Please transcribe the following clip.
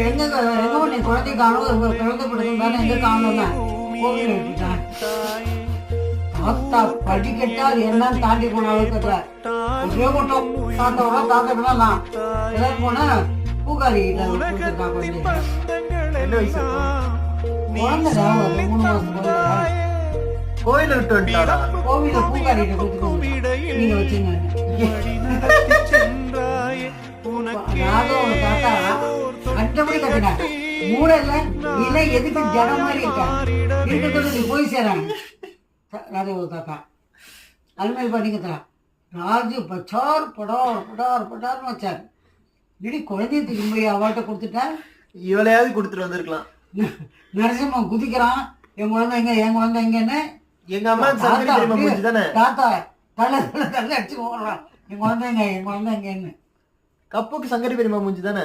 எங்க நீ குழந்தை காணும் குழந்தை பிடிக்கும் எங்க காணும்னா கோவில் விட்டுட்டேன். தாத்தா படிக்கட்டா அது என்னன்னு தாண்டி போன அளவுக்கு ஒரே மட்டும் தாத்தாவோட தாத்தா நான் எல்லாரும் போனா பூக்காரி என்ன வயசு குழந்தைடா ஒரு 3 மாசம் கோயில விட்டு வந்துட்டாரா? கோவில பூக்காரிட்ட கொடுத்துட்டு நீங்க வச்சுங்க. ராதோட தாத்தா கட்டபடி கட்டினார். மூடல இல்ல எதுக்கு ஜனம் மாதிரி இருக்கட்டும் நீ போய் சேராங்க. ராதோட தாத்தா அது மாதிரி பண்ணிக்கிறான். ராஜு பச்சார் படார் படார் படார்னு வச்சார். இப்படி குழந்தைய திரும்பி அவள்கிட்ட கொடுத்துட்டா இவளையாவது கொடுத்துட்டு வந்திருக்கலாம். நரசிம்மன் குதிக்கிறான். என் குழந்தை எங்க என் குழந்தை எங்கன்னு எங்க அம்மா தாத்தா தலை தலை தலை அடிச்சு ஓடுறான். என் குழந்தைங்க என் குழந்தை எங்கன்னு. கப்புக்கு சங்கரி பெரியமா மூஞ்சி தானே.